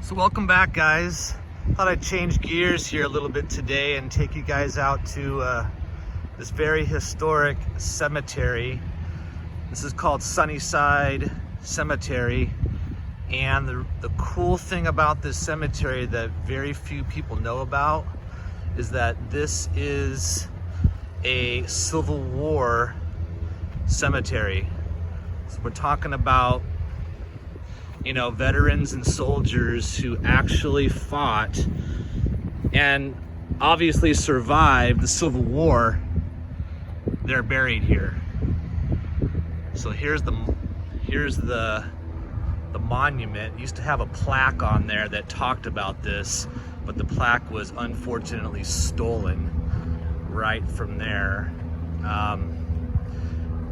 So welcome back, guys. Thought I'd change gears here a little bit today and take you guys out to this very historic cemetery. This is called Sunnyside Cemetery, and the cool thing about this cemetery that very few people know about is that this is a Civil War cemetery. So we're talking about, you know, veterans and soldiers who actually fought and obviously survived the Civil War. They're buried here. So here's the monument. It used to have a plaque on there that talked about this, but the plaque was unfortunately stolen right from there.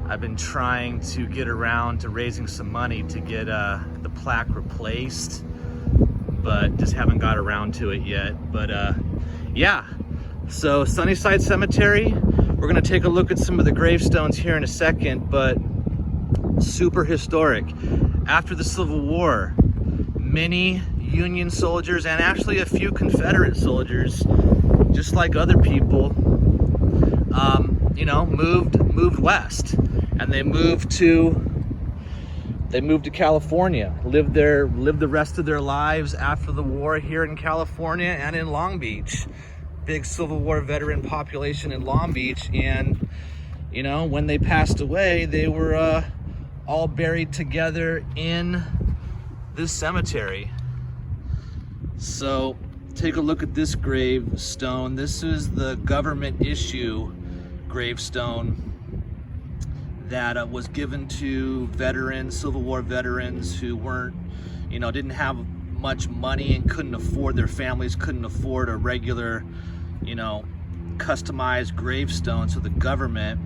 I've been trying to get around to raising some money to get the plaque replaced, but just haven't got around to it yet. But yeah, so Sunnyside Cemetery, we're gonna take a look at some of the gravestones here in a second, but super historic. After the Civil War, many Union soldiers and actually a few Confederate soldiers, just like other people, you know, moved west, and they moved to California, lived the rest of their lives after the war here in California and in Long Beach. Big Civil War veteran population in Long Beach, and you know, when they passed away, they were all buried together in this cemetery. So take a look at this gravestone. This is the government issue gravestone that was given to veterans, Civil War veterans who weren't, you know, didn't have much money and couldn't afford, their families couldn't afford a regular, you know, customized gravestone. So the government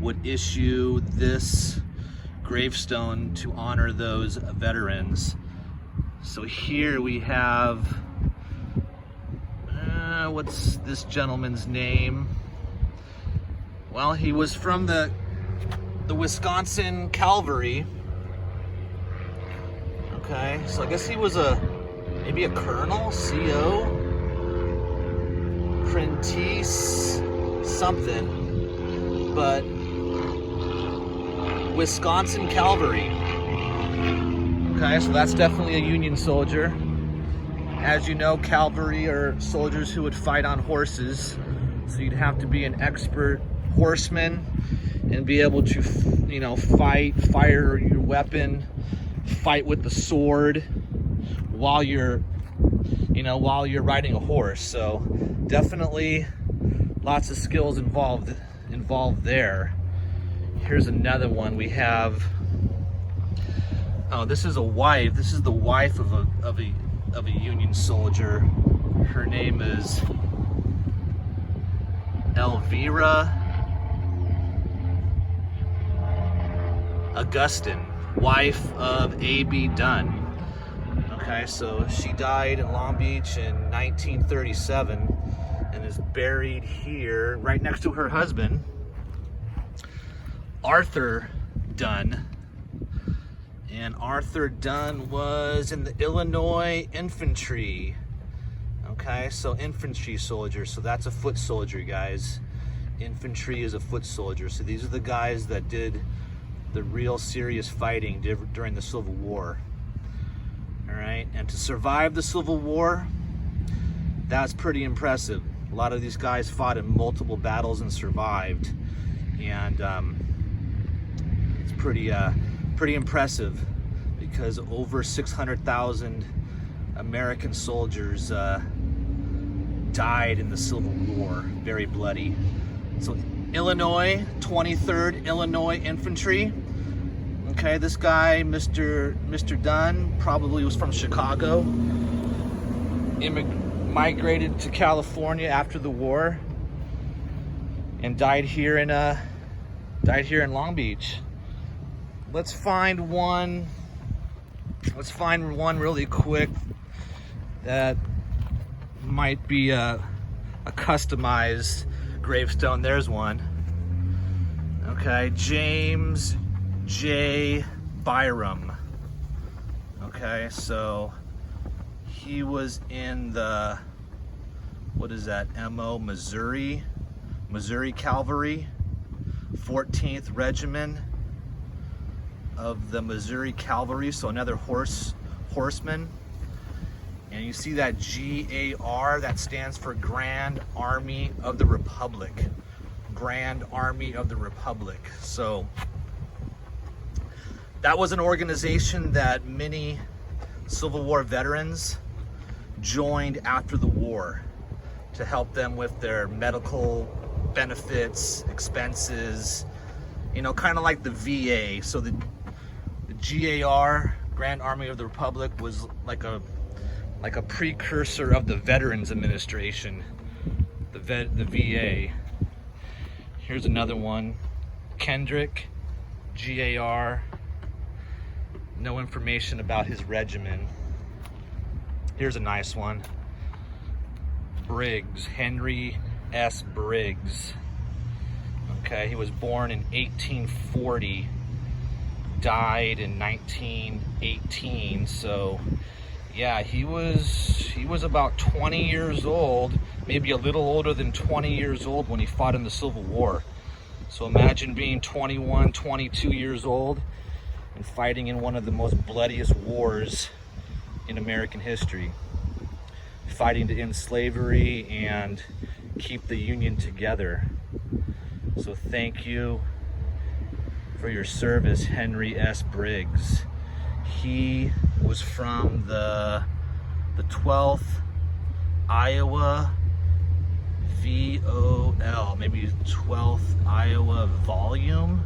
would issue this gravestone to honor those veterans. So here we have, what's this gentleman's name? Well, he was from the Wisconsin Cavalry. Okay, so I guess he was maybe a colonel, CO, Prentice, something, but Wisconsin Cavalry. Okay, so that's definitely a Union soldier. As you know, cavalry are soldiers who would fight on horses, so you'd have to be an expert horseman and be able to, you know, fire your weapon, fight with the sword while you're riding a horse. So definitely lots of skills involved there. Here's another one. We have, oh, this is a wife. This is the wife of a Union soldier. Her name is Elvira Augustin, wife of A.B. Dunn. Okay, so she died in Long Beach in 1937 and is buried here right next to her husband, Arthur Dunn. And Arthur Dunn was in the Illinois infantry. Okay, so infantry soldier, so that's a foot soldier, guys. Infantry is a foot soldier. So these are the guys that did the real serious fighting during the Civil War. All right, and to survive the Civil War, that's pretty impressive. A lot of these guys fought in multiple battles and survived, and it's pretty impressive, because over 600,000 American soldiers died in the Civil War. Very bloody. So Illinois, 23rd Illinois Infantry. Okay, this guy, Mr. Dunn, probably was from Chicago. Migrated to California after the war and died here in Long Beach. Let's find one really quick that might be a customized gravestone. There's one. Okay, James J. Byram. Okay, so He was in the, what is that, Missouri Cavalry, 14th Regiment of the Missouri Cavalry, so another horseman. And you see that GAR, that stands for Grand Army of the Republic. Grand Army of the Republic. So that was an organization that many Civil War veterans joined after the war to help them with their medical benefits, expenses, you know, kind of like the VA. So the GAR, Grand Army of the Republic, was like a precursor of the Veterans Administration, the VA. Here's another one, Kendrick, GAR. No information about his regimen. Here's a nice one, Briggs, Henry S. Briggs. Okay, he was born in 1840, died in 1918. So yeah, he was about 20 years old, maybe a little older than 20 years old when he fought in the Civil War. So imagine being 21, 22 years old and fighting in one of the most bloodiest wars in American history, fighting to end slavery and keep the Union together. So thank you for your service, Henry S. Briggs. He was from the 12th Iowa VOL, maybe 12th Iowa Volume,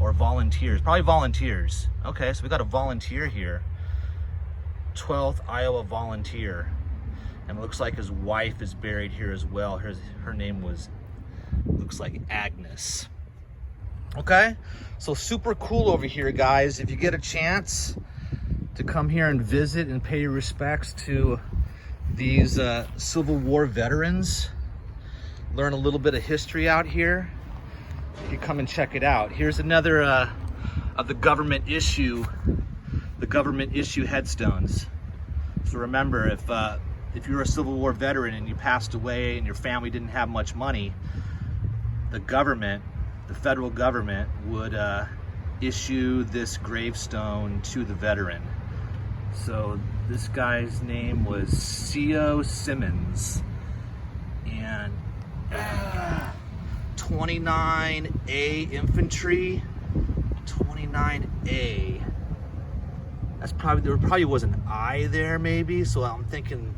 or Volunteers, probably Volunteers. Okay, so we got a volunteer here, 12th Iowa Volunteer, and it looks like his wife is buried here as well. Her name was, looks like Agnes. Okay, so super cool over here, guys. If you get a chance to come here and visit and pay your respects to these Civil War veterans, learn a little bit of history out here, you come and check it out. Here's another of the government issue headstones. So remember, if you're a Civil War veteran and you passed away and your family didn't have much money, the government, the federal government, would issue this gravestone to the veteran. So this guy's name was C.O. Simmons, and 29A Infantry, 29A. That's probably, there probably was an I there maybe, so I'm thinking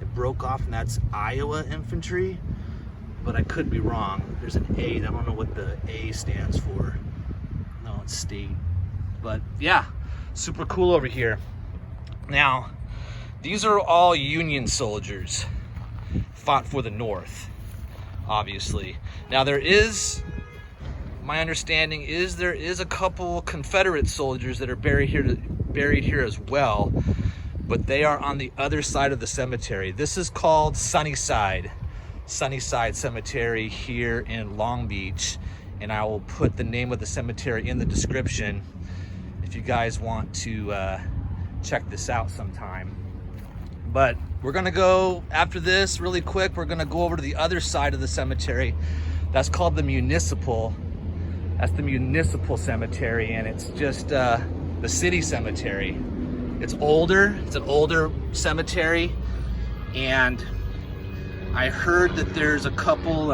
it broke off and that's Iowa Infantry, but I could be wrong. There's an A, I don't know what the A stands for. No, it's state. But yeah, super cool over here. Now, these are all Union soldiers, fought for the North, obviously. Now there is, my understanding is there is a couple Confederate soldiers that are buried here as well, but they are on the other side of the cemetery. This is called Sunnyside Cemetery here in Long Beach, and I will put the name of the cemetery in the description if you guys want to check this out sometime. But we're gonna go, after this, really quick, we're gonna go over to the other side of the cemetery. That's called the municipal. That's the municipal cemetery, and it's just the city cemetery. It's older, it's an older cemetery, and I heard that there's a couple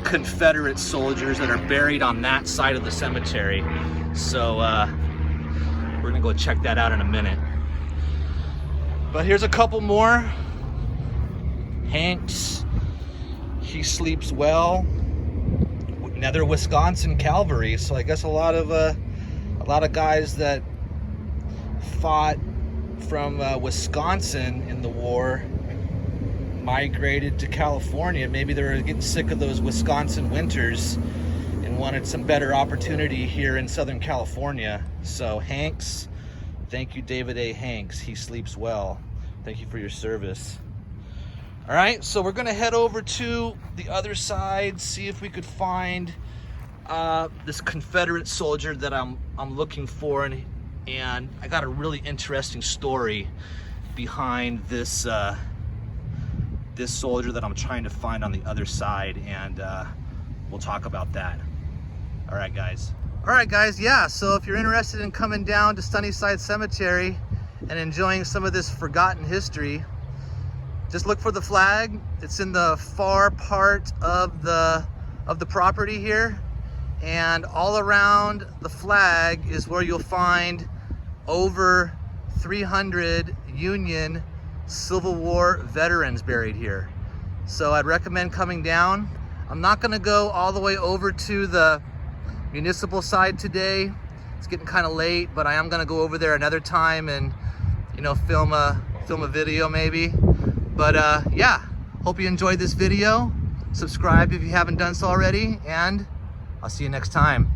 Confederate soldiers that are buried on that side of the cemetery. So we're gonna go check that out in a minute. But here's a couple more. Hanks, he sleeps well. Another Wisconsin cavalry. So I guess a lot of guys that fought from Wisconsin in the war migrated to California. Maybe they were getting sick of those Wisconsin winters and wanted some better opportunity here in Southern California. So Hanks, thank you, David A. Hanks. He sleeps well. Thank you for your service. All right, so we're gonna head over to the other side, see if we could find this Confederate soldier that I'm looking for, and I got a really interesting story behind this this soldier that I'm trying to find on the other side, and we'll talk about that. All right, guys. Yeah, so if you're interested in coming down to Sunnyside Cemetery and enjoying some of this forgotten history, just look for the flag. It's in the far part of the property here, and all around the flag is where you'll find over 300 Union Civil War veterans buried here. So I'd recommend coming down. I'm not gonna go all the way over to the municipal side today. It's getting kind of late, but I am gonna go over there another time and, you know, film a video maybe. But yeah, hope you enjoyed this video. Subscribe if you haven't done so already, and I'll see you next time.